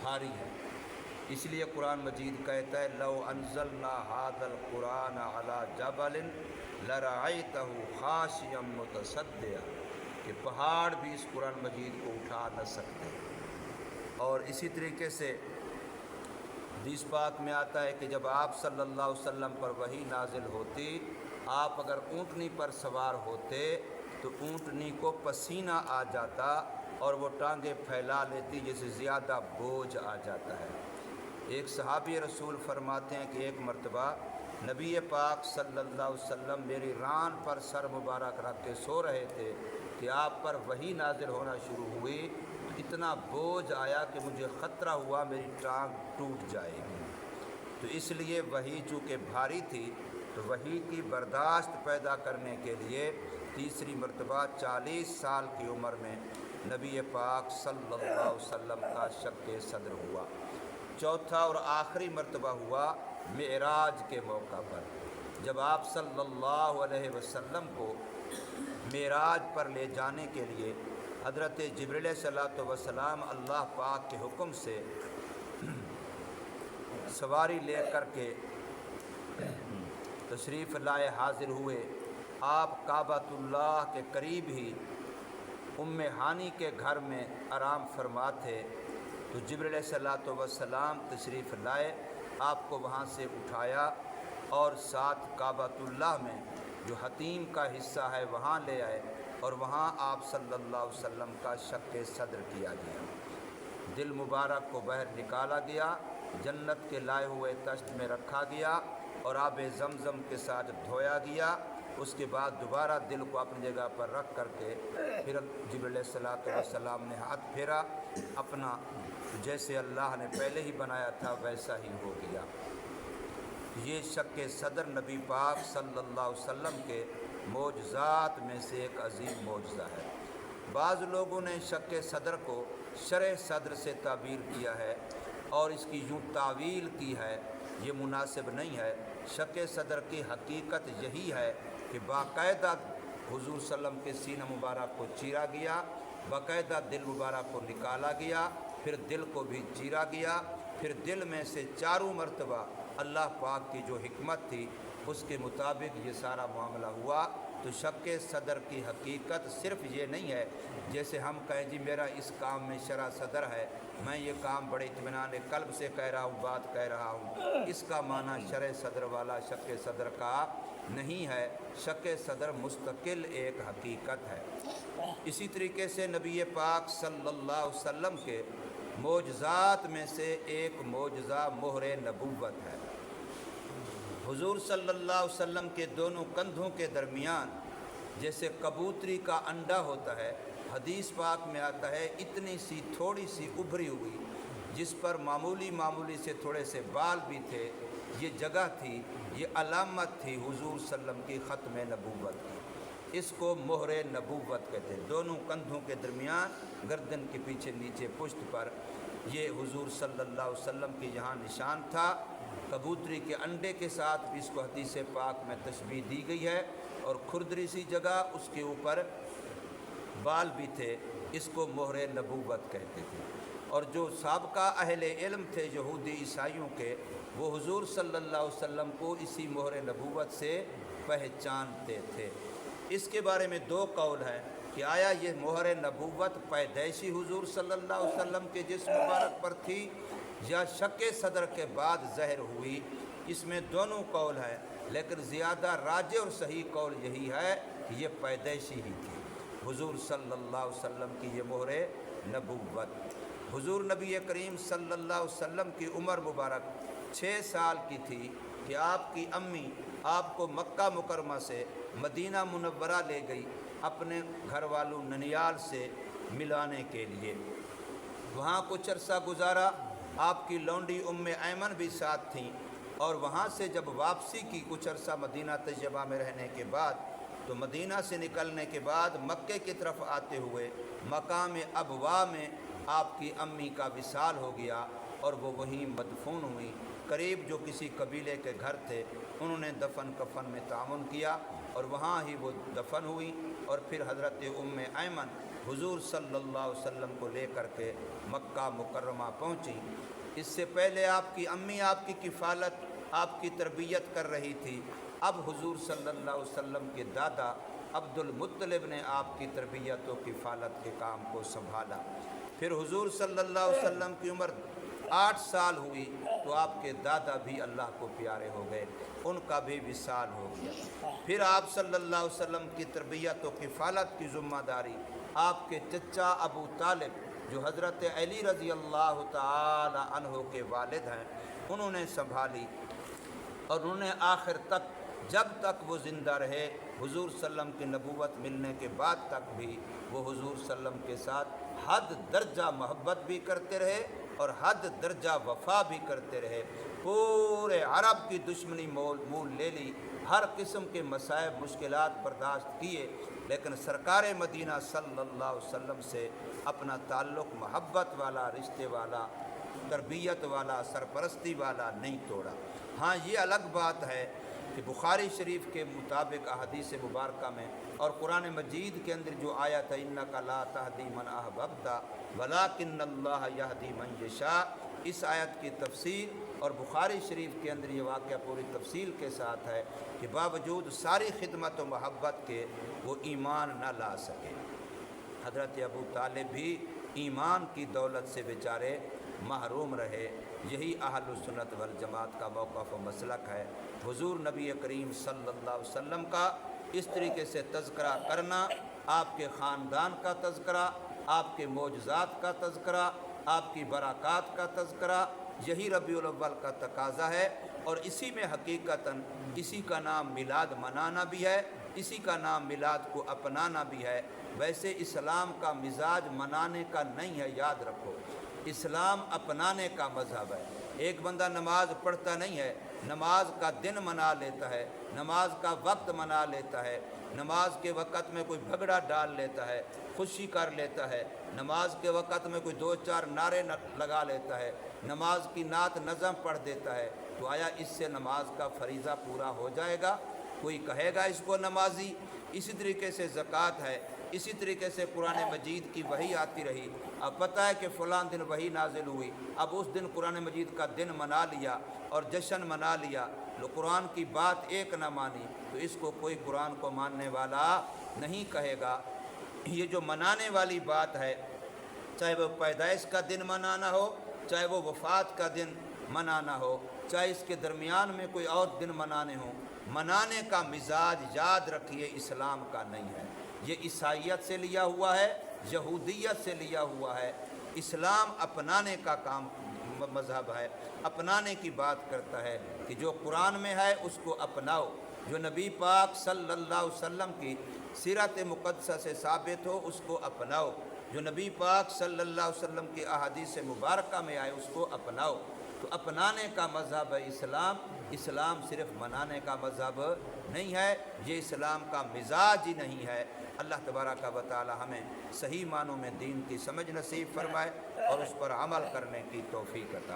بھاری ہے۔ اس لیے قرآن مجید کہتا ہے لو انزلنا ھذا القرآن علی جبل لرأیتہ خاشعا متصدعا، کہ پہاڑ بھی اس قرآن مجید کو اٹھا نہ سکتے۔ اور اسی طریقے سے حدیث پاک میں آتا ہے کہ جب آپ صلی اللہ علیہ وسلم پر وحی نازل ہوتی، آپ اگر اونٹنی پر سوار ہوتے تو اونٹنی کو پسینہ آ جاتا اور وہ ٹانگیں پھیلا لیتی جیسے زیادہ بوجھ آ جاتا ہے۔ ایک صحابی رسول فرماتے ہیں کہ ایک مرتبہ نبی پاک صلی اللہ علیہ وسلم میری ران پر سر مبارک رکھ کے سو رہے تھے کہ آپ پر وحی نازل ہونا شروع ہوئی، اتنا بوجھ آیا کہ مجھے خطرہ ہوا میری ٹانگ ٹوٹ جائے گی۔ تو اس لیے وحی چونکہ بھاری تھی تو وحی کی برداشت پیدا کرنے کے لیے تیسری مرتبہ 40 سال کی عمر میں نبی پاک صلی اللہ علیہ وسلم کا شق صدر ہوا۔ چوتھا اور آخری مرتبہ ہوا معراج کے موقع پر، جب آپ صلی اللہ علیہ وسلم کو معراج پر لے جانے کے لیے حضرت جبریل صلی وسلام اللہ پاک کے حکم سے سواری لے کر کے تشریف لائے حاضر ہوئے۔ آپ کعبۃ اللہ کے قریب ہی ام ہانی کے گھر میں آرام فرما تھے تو جبریل صلی اللہ وسلام تشریف لائے، آپ کو وہاں سے اٹھایا اور ساتھ کعبۃ اللہ میں جو حتیم کا حصہ ہے وہاں لے آئے اور وہاں آپ صلی اللہ علیہ وسلم کا شق صدر کیا گیا۔ دل مبارک کو باہر نکالا گیا، جنت کے لائے ہوئے طشت میں رکھا گیا اور آب زمزم کے ساتھ دھویا گیا۔ اس کے بعد دوبارہ دل کو اپنی جگہ پر رکھ کر کے پھر جبریل صلی اللہ علیہ وسلم نے ہاتھ پھیرا، اپنا جیسے اللہ نے پہلے ہی بنایا تھا ویسا ہی ہو گیا۔ یہ شق صدر نبی پاک صلی اللہ علیہ وسلم کے معجزات میں سے ایک عظیم معجزہ ہے۔ بعض لوگوں نے شق صدر کو شرح صدر سے تعبیر کیا ہے اور اس کی یوں تعویل کی ہے، یہ مناسب نہیں ہے۔ شق صدر کی حقیقت یہی ہے کہ باقاعدہ حضور صلی اللہ علیہ وسلم کے سینہ مبارک کو چیرا گیا، باقاعدہ دل مبارک کو نکالا گیا، پھر دل کو بھی چیرا گیا، پھر دل میں سے چاروں مرتبہ اللہ پاک کی جو حکمت تھی اس کے مطابق یہ سارا معاملہ ہوا۔ تو شق صدر کی حقیقت صرف یہ نہیں ہے جیسے ہم کہیں جی میرا اس کام میں شرح صدر ہے، میں یہ کام بڑے اطمینان قلب سے کہہ رہا ہوں، بات کہہ رہا ہوں، اس کا معنی شرح صدر والا شق صدر کا نہیں ہے۔ شق صدر مستقل ایک حقیقت ہے۔ اسی طریقے سے نبی پاک صلی اللہ علیہ وسلم کے معجزات میں سے ایک معجزہ مہر نبوت ہے۔ حضور صلی اللہ علیہ وسلم کے دونوں کندھوں کے درمیان جیسے کبوتری کا انڈا ہوتا ہے، حدیث پاک میں آتا ہے اتنی سی تھوڑی سی ابھری ہوئی جس پر معمولی سے تھوڑے سے بال بھی تھے، یہ جگہ تھی، یہ علامت تھی حضور صلی اللہ علیہ وسلم کی ختم نبوت کی۔ اس کو مہر نبوت کہتے ہیں۔ دونوں کندھوں کے درمیان گردن کے پیچھے نیچے پشت پر یہ حضور صلی اللہ علیہ وسلم کی یہاں نشان تھا۔ کبوتری کے انڈے کے ساتھ بھی اس کو حدیث پاک میں تشبیہ دی گئی ہے اور کھردری سی جگہ اس کے اوپر بال بھی تھے، اس کو مہر نبوت کہتے تھے۔ اور جو سابقہ اہل علم تھے یہودی عیسائیوں کے، وہ حضور صلی اللہ علیہ وسلم کو اسی مہر نبوت سے پہچانتے تھے۔ اس کے بارے میں دو قول ہیں کہ آیا یہ مہر نبوت پیدائشی حضور صلی اللہ علیہ وسلم کے جسم مبارک پر تھی یا شق صدر کے بعد ظاہر ہوئی؟ اس میں دونوں قول ہیں، لیکن زیادہ راجح اور صحیح قول یہی ہے کہ یہ پیدائشی ہی تھی حضور صلی اللہ علیہ وسلم کی یہ مہر نبوت۔ حضور نبی کریم صلی اللہ علیہ وسلم کی عمر مبارک 6 سال کی تھی کہ آپ کی امی آپ کو مکہ مکرمہ سے مدینہ منورہ لے گئی اپنے گھر والوں ننیال سے ملانے کے لیے۔ وہاں کچھ عرصہ گزارا، آپ کی لونڈی ام ایمن بھی ساتھ تھیں، اور وہاں سے جب واپسی کی کچھ عرصہ مدینہ طیبہ میں رہنے کے بعد، تو مدینہ سے نکلنے کے بعد مکے کی طرف آتے ہوئے مقام ابوا میں آپ کی امی کا وصال ہو گیا اور وہ وہیں مدفون ہوئی۔ قریب جو کسی قبیلے کے گھر تھے انہوں نے دفن کفن میں تعاون کیا اور وہاں ہی وہ دفن ہوئی، اور پھر حضرت ام ایمن حضور صلی اللہ علیہ وسلم کو لے کر کے مکہ مکرمہ پہنچیں۔ اس سے پہلے آپ کی امی آپ کی کفالت، آپ کی تربیت کر رہی تھی۔ اب حضور صلی اللہ علیہ وسلم کے دادا عبد المطلب نے آپ کی تربیت و کفالت کے کام کو سنبھالا۔ پھر حضور صلی اللہ علیہ وسلم کی عمر 8 سال ہوئی تو آپ کے دادا بھی اللہ کو پیارے ہو گئے، ان کا بھی وصال ہو گیا۔ پھر آپ صلی اللہ علیہ وسلم کی تربیت و کفالت کی ذمہ داری آپ کے چچا ابو طالب جو حضرت علی رضی اللہ تعالی عنہ کے والد ہیں، انہوں نے سنبھالی، اور انہوں نے آخر تک جب تک وہ زندہ رہے، حضور صلی اللہ علیہ وسلم کی نبوت ملنے کے بعد تک بھی وہ حضور صلی اللہ علیہ وسلم کے ساتھ حد درجہ محبت بھی کرتے رہے اور حد درجہ وفا بھی کرتے رہے۔ پورے عرب کی دشمنی مول لے لی، ہر قسم کے مصائب مشکلات برداشت کیے، لیکن سرکار مدینہ صلی اللہ علیہ وسلم سے اپنا تعلق محبت والا، رشتے والا، تربیت والا، سرپرستی والا نہیں توڑا۔ ہاں یہ الگ بات ہے کہ بخاری شریف کے مطابق احادیث مبارکہ میں اور قرآن مجید کے اندر جو آیت ہے اِنَّکَ لَا تَهْدِی مَنْ أَحْبَبْتَ وَلَٰكِنَّ اللَّهَ يَهْدِی مَنْ یَشَاءُ، اس آیت کی تفسیر اور بخاری شریف کے اندر یہ واقعہ پوری تفصیل کے ساتھ ہے کہ باوجود ساری خدمت و محبت کے وہ ایمان نہ لا سکے۔ حضرت ابو طالب بھی ایمان کی دولت سے بیچارے محروم رہے۔ یہی اہل السنت والجماعت کا موقف و مسلک ہے۔ حضور نبی کریم صلی اللہ علیہ وسلم کا اس طریقے سے تذکرہ کرنا، آپ کے خاندان کا تذکرہ، آپ کے معجزات کا تذکرہ، آپ کی برکات کا تذکرہ، یہی ربیع الاول کا تقاضا ہے، اور اسی میں حقیقتاً اسی کا نام میلاد منانا بھی ہے، اسی کا نام میلاد کو اپنانا بھی ہے۔ ویسے اسلام کا مزاج منانے کا نہیں ہے، یاد رکھو، اسلام اپنانے کا مذہب ہے۔ ایک بندہ نماز پڑھتا نہیں ہے، نماز کا دن منا لیتا ہے، نماز کا وقت منا لیتا ہے، نماز کے وقت میں کوئی بھگڑا ڈال لیتا ہے، خوشی کر لیتا ہے، نماز کے وقت میں کوئی 2-4 نعرے لگا لیتا ہے، نماز کی نعت نظم پڑھ دیتا ہے، تو آیا اس سے نماز کا فریضہ پورا ہو جائے گا؟ کوئی کہے گا اس کو نمازی؟ اسی طریقے سے زکوٰۃ ہے، اسی طریقے سے قرآن مجید کی وحی آتی رہی۔ اب پتہ ہے کہ فلاں دن وحی نازل ہوئی، اب اس دن قرآن مجید کا دن منا لیا اور جشن منا لیا، قرآن کی بات ایک نہ مانی، تو اس کو کوئی قرآن کو ماننے والا نہیں کہے گا۔ یہ جو منانے والی بات ہے، چاہے وہ پیدائش کا دن منانا ہو، چاہے وہ وفات کا دن منانا ہو، چاہے اس کے درمیان میں کوئی اور دن منانے ہوں، منانے کا مزاج یاد رکھیے اسلام کا نہیں ہے۔ یہ عیسائیت سے لیا ہوا ہے، یہودیت سے لیا ہوا ہے۔ اسلام اپنانے کا کام مذہب ہے، اپنانے کی بات کرتا ہے کہ جو قرآن میں ہے اس کو اپناؤ، جو نبی پاک صلی اللہ علیہ وسلم کی سیرت مقدسہ سے ثابت ہو اس کو اپناؤ، جو نبی پاک صلی اللہ علیہ وسلم کی احادیث مبارکہ میں آئے اس کو اپناؤ۔ تو اپنانے کا مذہب ہے اسلام، اسلام صرف منانے کا مذہب نہیں ہے، یہ اسلام کا مزاج ہی نہیں ہے۔ اللہ تبارک و تعالی ہمیں صحیح معنوں میں دین کی سمجھ نصیب فرمائے اور اس پر عمل کرنے کی توفیق عطا